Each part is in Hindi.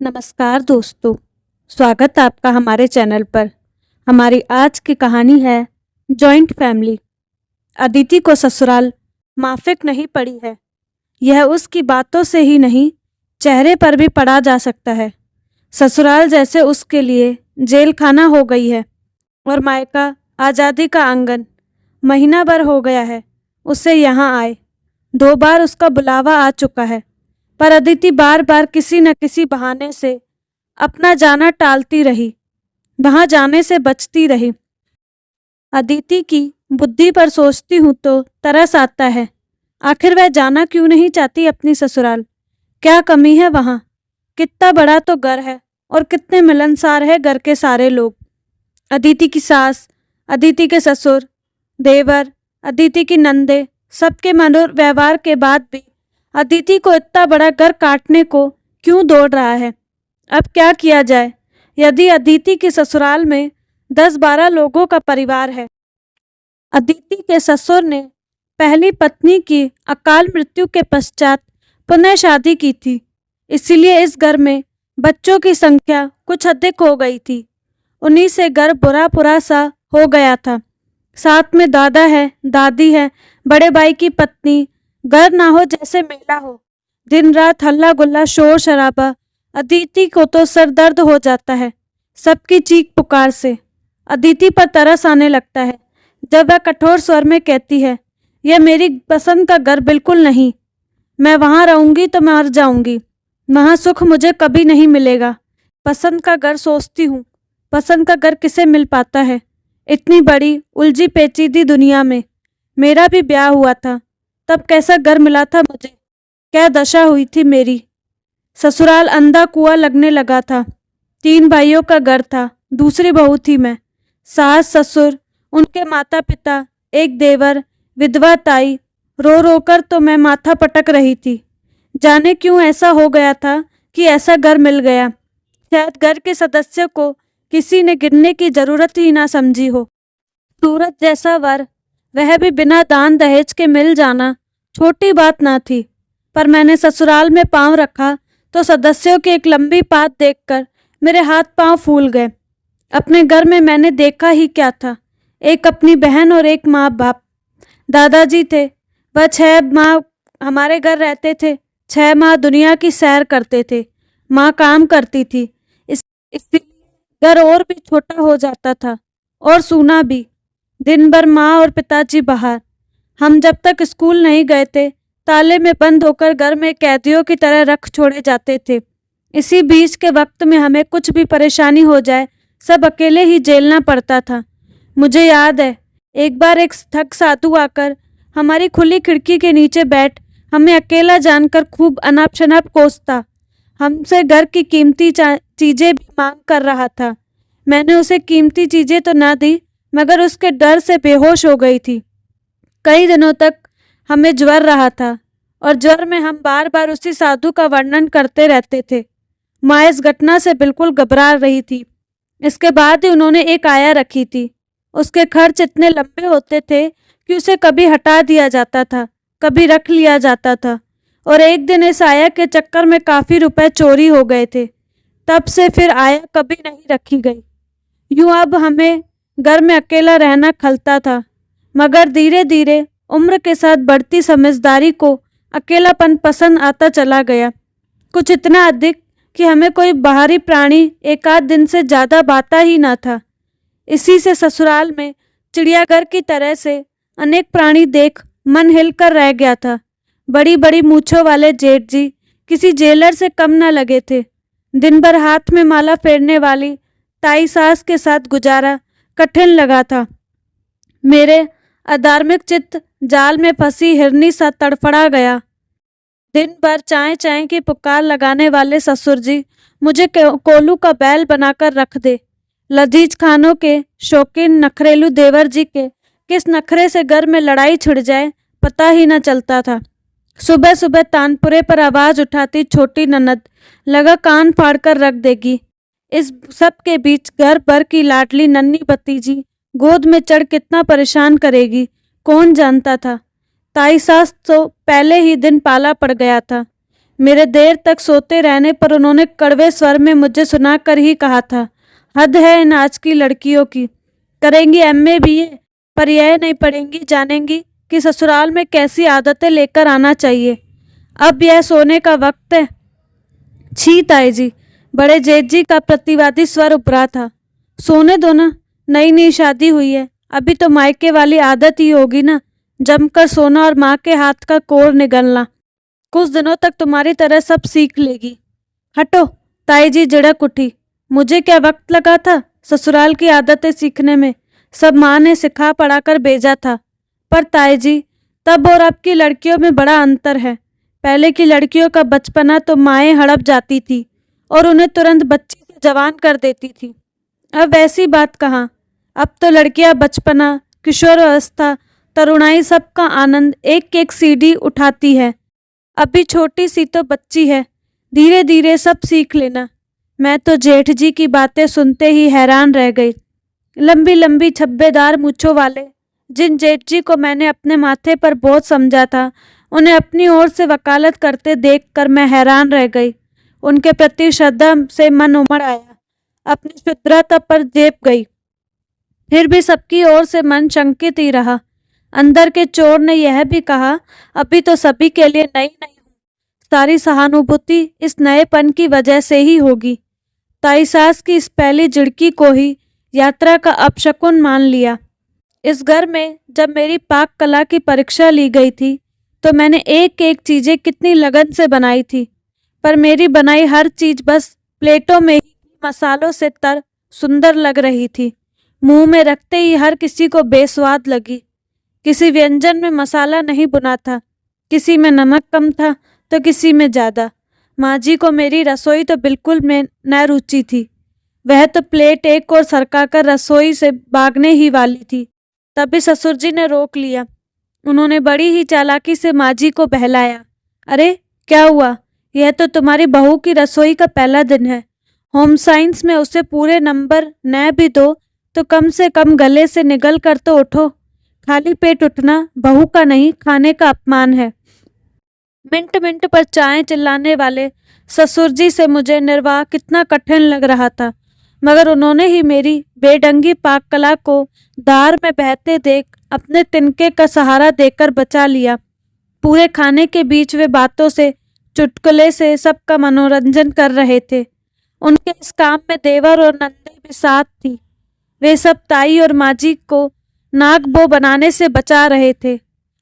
नमस्कार दोस्तों, स्वागत आपका हमारे चैनल पर। हमारी आज की कहानी है जॉइंट फैमिली। अदिति को ससुराल माफिक नहीं पड़ी है। यह उसकी बातों से ही नहीं, चेहरे पर भी पढ़ा जा सकता है। ससुराल जैसे उसके लिए जेल खाना हो गई है और मायका आज़ादी का आंगन। महीना भर हो गया है उसे यहाँ आए। 2 बार उसका बुलावा आ चुका है, पर अदिति बार बार किसी न किसी बहाने से अपना जाना टालती रही, वहां जाने से बचती रही। अदिति की बुद्धि पर सोचती हूँ तो तरस आता है। आखिर वह जाना क्यों नहीं चाहती अपनी ससुराल? क्या कमी है वहां? कितना बड़ा तो घर है और कितने मिलनसार है घर के सारे लोग। अदिति की सास, अदिति के ससुर, देवर, अदिति की नंदे, सबके मधुर व्यवहार के बाद भी अदिति को इतना बड़ा घर काटने को क्यों दौड़ रहा है? अब क्या किया जाए? यदि अदिति के ससुराल में 10-12 लोगों का परिवार है। अदिति के ससुर ने पहली पत्नी की अकाल मृत्यु के पश्चात पुनः शादी की थी, इसीलिए इस घर में बच्चों की संख्या कुछ अधिक हो गई थी। उन्हीं से घर बुरा सा हो गया था। साथ में दादा है, दादी है, बड़े भाई की पत्नी। घर ना हो जैसे मेला हो। दिन रात हल्ला गुल्ला, शोर शराबा। अदिति को तो सर दर्द हो जाता है सबकी चीख पुकार से। अदिति पर तरस आने लगता है जब वह कठोर स्वर में कहती है, यह मेरी पसंद का घर बिल्कुल नहीं। मैं वहां रहूंगी तो मर जाऊंगी। वहां सुख मुझे कभी नहीं मिलेगा। पसंद का घर सोचती हूँ, पसंद का घर किसे मिल पाता है इतनी बड़ी उलझी पेचीदी दुनिया में? मेरा भी ब्याह हुआ था, तब कैसा घर मिला था मुझे? क्या दशा हुई थी मेरी? ससुराल अंधा कुआं लगने लगा था। 3 भाइयों का घर था, दूसरी बहू थी मैं। सास ससुर, उनके माता पिता, एक देवर, विधवा ताई। रो रो कर तो मैं माथा पटक रही थी। जाने क्यों ऐसा हो गया था कि ऐसा घर मिल गया। शायद घर के सदस्य को किसी ने गिनने की जरूरत ही ना समझी हो। सूरज जैसा वर, वह भी बिना दान दहेज के मिल जाना छोटी बात ना थी। पर मैंने ससुराल में पांव रखा तो सदस्यों की एक लंबी पात देखकर मेरे हाथ पांव फूल गए। अपने घर में मैंने देखा ही क्या था? एक अपनी बहन और एक माँ बाप। दादाजी थे, वह 6 माह हमारे घर रहते थे। 6 माह दुनिया की सैर करते थे। माँ काम करती थी, इसलिए घर और भी छोटा हो जाता था और सूना भी। दिन भर माँ और पिताजी बाहर। हम जब तक स्कूल नहीं गए थे ताले में बंद होकर घर में कैदियों की तरह रख छोड़े जाते थे। इसी बीच के वक्त में हमें कुछ भी परेशानी हो जाए सब अकेले ही झेलना पड़ता था। मुझे याद है एक बार एक ठग साधु आकर हमारी खुली खिड़की के नीचे बैठ हमें अकेला जानकर खूब अनाप शनाप कोसता। हमसे घर की कीमती चीजें भी मांग कर रहा था। मैंने उसे कीमती चीजें तो ना दी, मगर उसके डर से बेहोश हो गई थी। कई दिनों तक हमें ज्वर रहा था और ज्वर में हम बार बार उसी साधु का वर्णन करते रहते थे। माँ इस घटना से बिल्कुल घबरा रही थी। इसके बाद ही उन्होंने एक आया रखी थी। उसके खर्च इतने लंबे होते थे कि उसे कभी हटा दिया जाता था, कभी रख लिया जाता था। और एक दिन इस आया के चक्कर में काफी रुपए चोरी हो गए थे। तब से फिर आया कभी नहीं रखी गई। यूं अब हमें घर में अकेला रहना खलता था, मगर धीरे धीरे उम्र के साथ बढ़ती समझदारी को अकेलापन पसंद आता चला गया। कुछ इतना अधिक कि हमें कोई बाहरी प्राणी एक आध दिन से ज्यादा बाता ही ना था। इसी से ससुराल में चिड़ियाघर की तरह से अनेक प्राणी देख मन हिलकर रह गया था। बड़ी बड़ी मूछों वाले जेठ जी किसी जेलर से कम न लगे थे। दिन भर हाथ में माला फेरने वाली ताई सास के साथ गुजारा कठिन लगा था। मेरे अधार्मिक चित्त जाल में फंसी हिरनी सा तड़फड़ा गया। दिन भर चाय चाय की पुकार लगाने वाले ससुर जी मुझे कोलू का बैल बनाकर रख दे। लजीज खानों के शौकीन नखरेलू देवर जी के किस नखरे से घर में लड़ाई छिड़ जाए पता ही न चलता था। सुबह सुबह तानपुरे पर आवाज उठाती छोटी ननद लगा कान फाड़ कर रख देगी। इस सब के बीच घर भर की लाडली नन्ही भतीजी गोद में चढ़ कितना परेशान करेगी कौन जानता था। ताई सास तो पहले ही दिन पाला पड़ गया था। मेरे देर तक सोते रहने पर उन्होंने कड़वे स्वर में मुझे सुनाकर ही कहा था, हद है इन आज की लड़कियों की, करेंगी एमए बीए पर यह नहीं पढ़ेंगी जानेंगी कि ससुराल में कैसी आदतें लेकर आना चाहिए। अब यह सोने का वक्त है। छी ताई जी, बड़े जेठ जी का प्रतिवादी स्वर उभरा था। सोने दो ना, नई नई शादी हुई है, अभी तो मायके वाली आदत ही होगी ना, जमकर सोना और माँ के हाथ का कोर निगलना। कुछ दिनों तक तुम्हारी तरह सब सीख लेगी। हटो, ताई जी झिड़क उठी। मुझे क्या वक्त लगा था ससुराल की आदतें सीखने में, सब माँ ने सिखा पढ़ाकर भेजा था। पर ताई जी, तब और अब की लड़कियों में बड़ा अंतर है। पहले की लड़कियों का बचपना तो माएँ हड़प जाती थी और उन्हें तुरंत बच्ची से जवान कर देती थी। अब वैसी बात कहाँ। अब तो लड़कियां बचपना, किशोर अवस्था, तरुणाई सबका आनंद एक एक सीढ़ी उठाती है। अभी छोटी सी तो बच्ची है, धीरे धीरे सब सीख लेना। मैं तो जेठ जी की बातें सुनते ही हैरान रह गई। लंबी लंबी छब्बेदार मूंछों वाले जिन जेठ जी को मैंने अपने माथे पर बोझ समझा था, उन्हें अपनी ओर से वकालत करते देखकर मैं हैरान रह गई। उनके प्रति श्रद्धा से मन उमड़ आया, अपनी शुद्रता पर जेप गई। फिर भी सबकी ओर से मन शंकित ही रहा। अंदर के चोर ने यह भी कहा, अभी तो सभी के लिए नई नई हूँ, सारी सहानुभूति इस नएपन की वजह से ही होगी। ताई सास की इस पहली झिड़की को ही यात्रा का अपशकुन मान लिया। इस घर में जब मेरी पाक कला की परीक्षा ली गई थी तो मैंने एक एक चीजें कितनी लगन से बनाई थी, पर मेरी बनाई हर चीज बस प्लेटों में ही मसालों से तर सुंदर लग रही थी। मुंह में रखते ही हर किसी को बेस्वाद लगी। किसी व्यंजन में मसाला नहीं बुना था, किसी में नमक कम था तो किसी में ज़्यादा। माँ जी को मेरी रसोई तो बिल्कुल में न रुचि थी। वह तो प्लेट एक और सरकाकर रसोई से भागने ही वाली थी। तभी ससुर जी ने रोक लिया। उन्होंने बड़ी ही चालाकी से माँ जी को बहलाया। अरे क्या हुआ, यह तो तुम्हारी बहू की रसोई का पहला दिन है। होम साइंस में उसे पूरे नंबर न भी दो तो कम से कम गले से निगल कर तो उठो। खाली पेट उठना बहू का नहीं, खाने का अपमान है। मिनट मिनट पर चाय चिल्लाने वाले ससुर जी से मुझे निर्वाह कितना कठिन लग रहा था, मगर उन्होंने ही मेरी बेढंगी पाक कला को दार में बहते देख अपने तिनके का सहारा देकर बचा लिया। पूरे खाने के बीच वे बातों से, चुटकुले से सबका मनोरंजन कर रहे थे। उनके इस काम में देवर और नंदे भी साथ थी। वे सब ताई और माजी को नाक बो बनाने से बचा रहे थे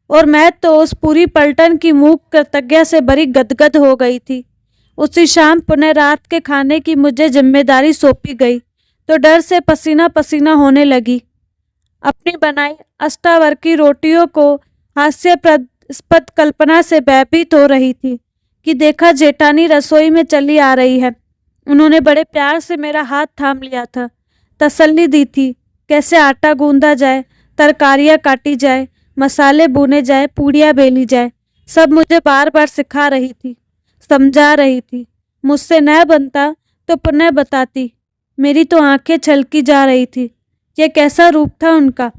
और मैं तो उस पूरी पलटन की मूक कृतज्ञता से बड़ी गदगद हो गई थी। उसी शाम पुनः रात के खाने की मुझे जिम्मेदारी सौंपी गई तो डर से पसीना पसीना होने लगी। अपनी बनाई अष्टावर्की रोटियों को हास्यास्पद कल्पना से भयभीत हो रही थी कि देखा जेठानी रसोई में चली आ रही है। उन्होंने बड़े प्यार से मेरा हाथ थाम लिया था, तसल्ली दी थी कैसे आटा गूंदा जाए, तरकारियाँ काटी जाए, मसाले भुने जाए, पूड़ियाँ बेली जाए, सब मुझे बार बार सिखा रही थी, समझा रही थी। मुझसे न बनता तो पुनः बताती। मेरी तो आंखें छलकी जा रही थी। यह कैसा रूप था उनका।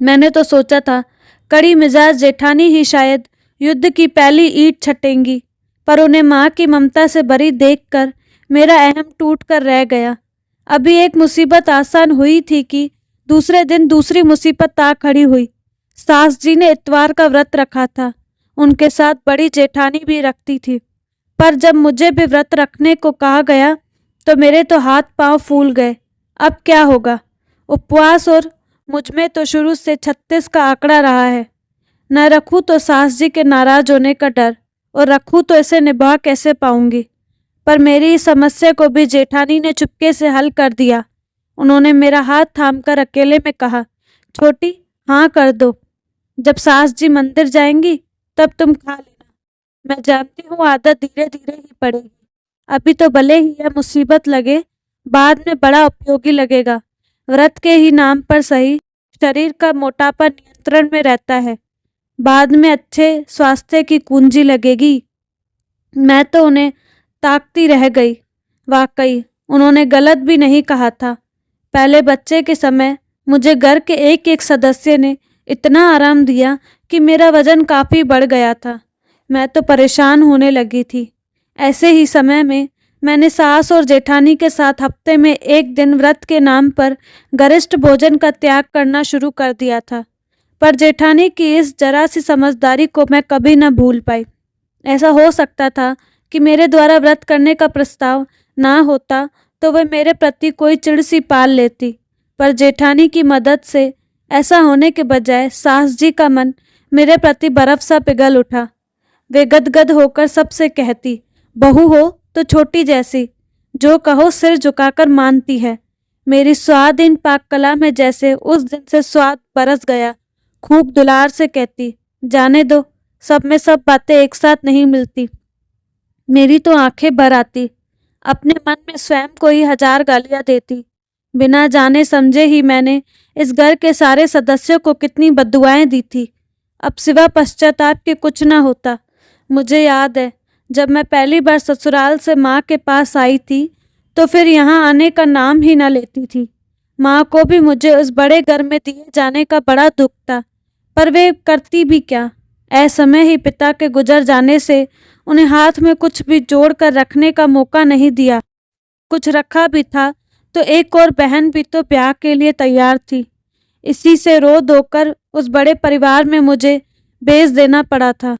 मैंने तो सोचा था कड़ी मिजाज जेठानी ही शायद युद्ध की पहली ईंट छटेंगी, पर उन्हें माँ की ममता से भरी देखकर मेरा अहम टूट कर रह गया। अभी एक मुसीबत आसान हुई थी कि दूसरे दिन दूसरी मुसीबत आ खड़ी हुई। सास जी ने इतवार का व्रत रखा था, उनके साथ बड़ी जेठानी भी रखती थी, पर जब मुझे भी व्रत रखने को कहा गया तो मेरे तो हाथ पांव फूल गए। अब क्या होगा। उपवास और मुझमें तो शुरू से 36 का आंकड़ा रहा है। न रखूं तो सास जी के नाराज होने का डर, और रखूं तो इसे निभा कैसे पाऊंगी। पर मेरी इस समस्या को भी जेठानी ने चुपके से हल कर दिया। उन्होंने मेरा हाथ थामकर अकेले में कहा, छोटी हाँ कर दो, जब सास जी मंदिर जाएंगी तब तुम खा लेना। मैं जानती हूँ आदत धीरे धीरे ही पड़ेगी। अभी तो भले ही यह मुसीबत लगे, बाद में बड़ा उपयोगी लगेगा। व्रत के ही नाम पर सही, शरीर का मोटापा नियंत्रण में रहता है, बाद में अच्छे स्वास्थ्य की कुंजी लगेगी। मैं तो उन्हें ताकती रह गई। वाकई उन्होंने गलत भी नहीं कहा था। पहले बच्चे के समय मुझे घर के एक एक सदस्य ने इतना आराम दिया कि मेरा वजन काफ़ी बढ़ गया था। मैं तो परेशान होने लगी थी। ऐसे ही समय में मैंने सास और जेठानी के साथ हफ्ते में एक दिन व्रत के नाम पर गरिष्ठ भोजन का त्याग करना शुरू कर दिया था। पर जेठानी की इस जरा सी समझदारी को मैं कभी न भूल पाई। ऐसा हो सकता था कि मेरे द्वारा व्रत करने का प्रस्ताव ना होता तो वह मेरे प्रति कोई चिढ़ सी पाल लेती, पर जेठानी की मदद से ऐसा होने के बजाय सास जी का मन मेरे प्रति बर्फ सा पिघल उठा। वे गदगद होकर सबसे कहती, बहू हो तो छोटी जैसी, जो कहो सिर झुकाकर मानती है। मेरी स्वादहीन पाक कला में जैसे उस दिन से स्वाद बरस गया। खूब दुलार से कहती, जाने दो, सब में सब बातें एक साथ नहीं मिलती। मेरी तो आंखें भर आती। अपने मन में स्वयं को ही 1000 गालियां देती। बिना जाने समझे ही मैंने इस घर के सारे सदस्यों को कितनी बद्दुआएं दी थी। अब सिवा पश्चाताप के कुछ ना होता। मुझे याद है, जब मैं पहली बार ससुराल से माँ के पास आई थी तो फिर यहाँ आने का नाम ही ना लेती थी। माँ को भी मुझे उस बड़े घर में दिए जाने का बड़ा दुख था, पर वे करती भी क्या। असमय ही पिता के गुजर जाने से उन्हें हाथ में कुछ भी जोड़ कर रखने का मौका नहीं दिया। कुछ रखा भी था तो एक और बहन भी तो ब्याह के लिए तैयार थी। इसी से रो धोकर उस बड़े परिवार में मुझे बेच देना पड़ा था।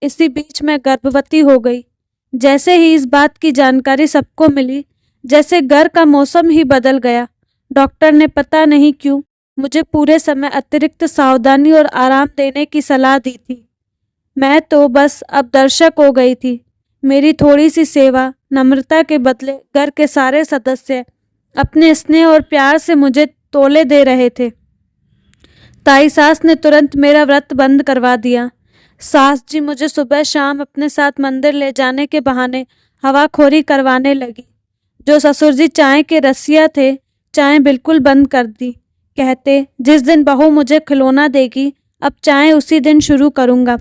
इसी बीच मैं गर्भवती हो गई। जैसे ही इस बात की जानकारी सबको मिली, जैसे घर का मौसम ही बदल गया। डॉक्टर ने पता नहीं क्यों मुझे पूरे समय अतिरिक्त सावधानी और आराम देने की सलाह दी थी। मैं तो बस अब दर्शक हो गई थी। मेरी थोड़ी सी सेवा, नम्रता के बदले घर के सारे सदस्य अपने स्नेह और प्यार से मुझे तोले दे रहे थे। ताई सास ने तुरंत मेरा व्रत बंद करवा दिया। सास जी मुझे सुबह शाम अपने साथ मंदिर ले जाने के बहाने हवाखोरी करवाने लगी। जो ससुर जी चाय के रसिया थे, चाय बिल्कुल बंद कर दी। कहते, जिस दिन बहू मुझे खिलौना देगी अब चाय उसी दिन शुरू करूँगा।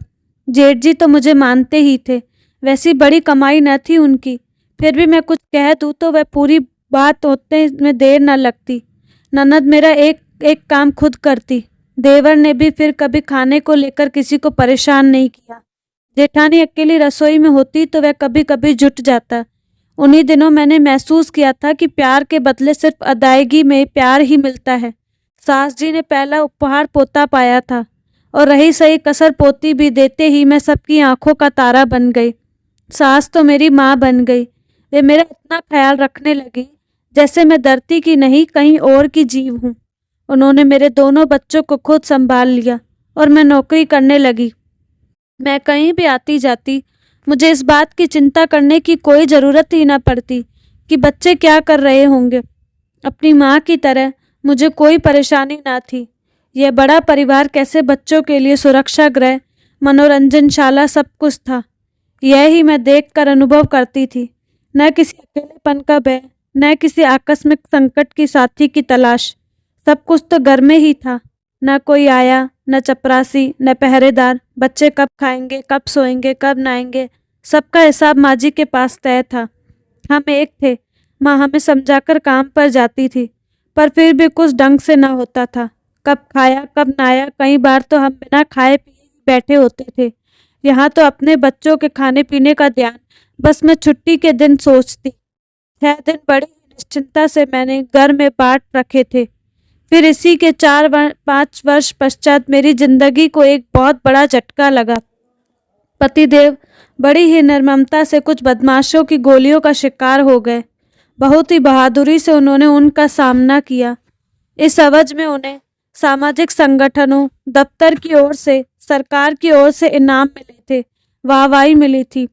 जेठ जी तो मुझे मानते ही थे। वैसी बड़ी कमाई न थी उनकी, फिर भी मैं कुछ कह दूँ तो वह पूरी बात होते में देर न लगती। ननद मेरा एक एक काम खुद करती। देवर ने भी फिर कभी खाने को लेकर किसी को परेशान नहीं किया। जेठानी अकेली रसोई में होती तो वह कभी कभी जुट जाता। उन्हीं दिनों मैंने महसूस किया था कि प्यार के बदले सिर्फ अदायगी में प्यार ही मिलता है। सास जी ने पहला उपहार पोता पाया था, और रही सही कसर पोती भी देते ही मैं सबकी आंखों का तारा बन गई। सास तो मेरी माँ बन गई। वे मेरा इतना ख्याल रखने लगी जैसे मैं धरती की नहीं कहीं और की जीव हूँ। उन्होंने मेरे दोनों बच्चों को खुद संभाल लिया और मैं नौकरी करने लगी। मैं कहीं भी आती जाती, मुझे इस बात की चिंता करने की कोई ज़रूरत ही न पड़ती कि बच्चे क्या कर रहे होंगे। अपनी माँ की तरह मुझे कोई परेशानी ना थी। यह बड़ा परिवार कैसे बच्चों के लिए सुरक्षा गृह, मनोरंजनशाला सब कुछ था, यह ही मैं देखकर अनुभव करती थी। न किसी अकेलेपन का भय, न किसी आकस्मिक संकट की साथी की तलाश। सब कुछ तो घर में ही था। न कोई आया, न चपरासी, न पहरेदार। बच्चे कब खाएंगे, कब सोएंगे, कब नहाएंगे, सबका हिसाब माँ जी के पास तय था। हम एक थे। माँ हमें समझाकर काम पर जाती थी, पर फिर भी कुछ ढंग से न होता था। कब खाया, कब नहाया, कई बार तो हम बिना खाए पिए बैठे होते थे। यहाँ तो अपने बच्चों के खाने पीने का ध्यान बस मैं छुट्टी के दिन सोचती। 6 दिन बड़ी निश्चिंता से मैंने घर में बांट रखे थे। फिर इसी के 4-5 वर्ष पश्चात मेरी जिंदगी को एक बहुत बड़ा झटका लगा। पतिदेव बड़ी ही निर्ममता से कुछ बदमाशों की गोलियों का शिकार हो गए। बहुत ही बहादुरी से उन्होंने उनका सामना किया। इस अवज में उन्हें सामाजिक संगठनों, दफ्तर की ओर से, सरकार की ओर से इनाम मिले थे, वाहवाही मिली थी।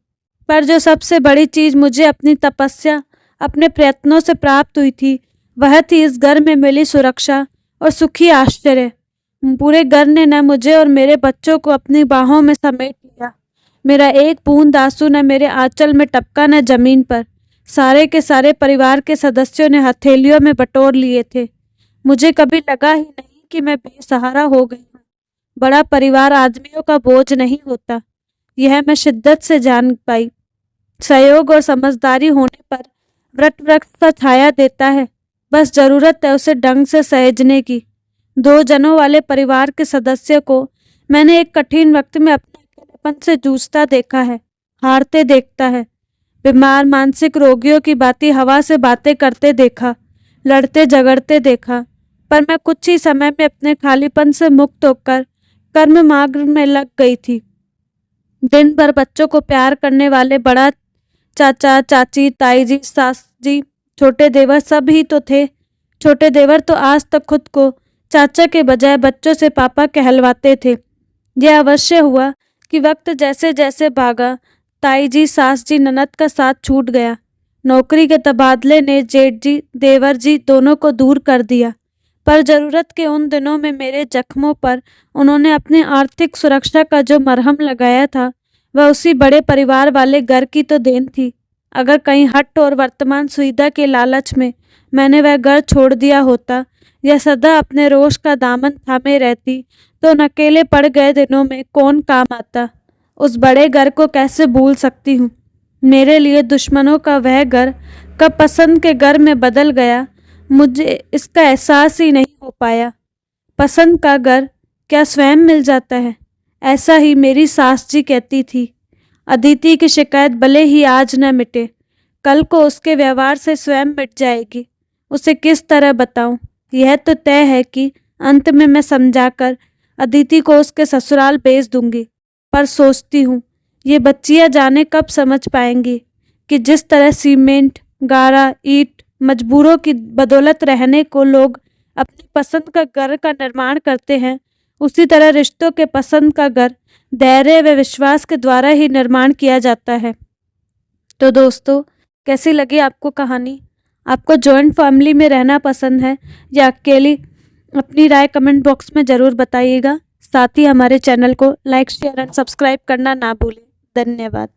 पर जो सबसे बड़ी चीज़ मुझे अपनी तपस्या, अपने प्रयत्नों से प्राप्त हुई थी, वह थी इस घर में मिली सुरक्षा और सुखी आश्चर्य। पूरे घर ने न मुझे और मेरे बच्चों को अपनी बाहों में समेट लिया। मेरा एक बूंद आंसू न मेरे आंचल में टपका, न जमीन पर। सारे के सारे परिवार के सदस्यों ने हथेलियों में बटोर लिए थे। मुझे कभी लगा ही नहीं कि मैं बेसहारा हो गई हूँ। बड़ा परिवार आदमियों का बोझ नहीं होता, यह मैं शिद्दत से जान पाई। सहयोग और समझदारी होने पर व्रत वृक्ष सा छाया देता है। बस जरूरत है उसे ढंग से सहेजने की। 2 जनों वाले परिवार के सदस्य को मैंने एक कठिन वक्त में अपने अकेलेपन से जूझता देखा है, हारते देखता है। बीमार मानसिक रोगियों की भांति हवा से बातें करते देखा, लड़ते झगड़ते देखा। पर मैं कुछ ही समय में अपने खालीपन से मुक्त होकर कर्म मार्ग में लग गई थी। दिन भर बच्चों को प्यार करने वाले बड़ा चाचा, चाची, ताई जी, सास जी, छोटे देवर सब ही तो थे। छोटे देवर तो आज तक खुद को चाचा के बजाय बच्चों से पापा कहलवाते थे। यह अवश्य हुआ कि वक्त जैसे जैसे भागा, ताई जी, सास जी, ननद का साथ छूट गया। नौकरी के तबादले ने जेठ जी, देवर जी दोनों को दूर कर दिया। पर जरूरत के उन दिनों में मेरे जख्मों पर उन्होंने अपनी आर्थिक सुरक्षा का जो मरहम लगाया था, वह उसी बड़े परिवार वाले घर की तो देन थी। अगर कहीं हट और वर्तमान सुविधा के लालच में मैंने वह घर छोड़ दिया होता या सदा अपने रोष का दामन थामे रहती, तो उन अकेले पड़ गए दिनों में कौन काम आता। उस बड़े घर को कैसे भूल सकती हूँ। मेरे लिए दुश्मनों का वह घर कब पसंद के घर में बदल गया, मुझे इसका एहसास ही नहीं हो पाया। पसंद का घर क्या स्वयं मिल जाता है? ऐसा ही मेरी सास जी कहती थी। अदिति की शिकायत भले ही आज न मिटे, कल को उसके व्यवहार से स्वयं मिट जाएगी। उसे किस तरह बताऊं? यह तो तय है कि अंत में मैं समझाकर अदिति को उसके ससुराल भेज दूंगी। पर सोचती हूँ, ये बच्चियां जाने कब समझ पाएंगी कि जिस तरह सीमेंट, गारा, ईंट मजबूरों की बदौलत रहने को लोग अपनी पसंद का घर का निर्माण करते हैं, उसी तरह रिश्तों के पसंद का घर धैर्य व विश्वास के द्वारा ही निर्माण किया जाता है। तो दोस्तों, कैसी लगी आपको कहानी? आपको जॉइंट फैमिली में रहना पसंद है या अकेली? अपनी राय कमेंट बॉक्स में ज़रूर बताइएगा। साथ ही हमारे चैनल को लाइक, शेयर एंड सब्सक्राइब करना ना भूलें। धन्यवाद।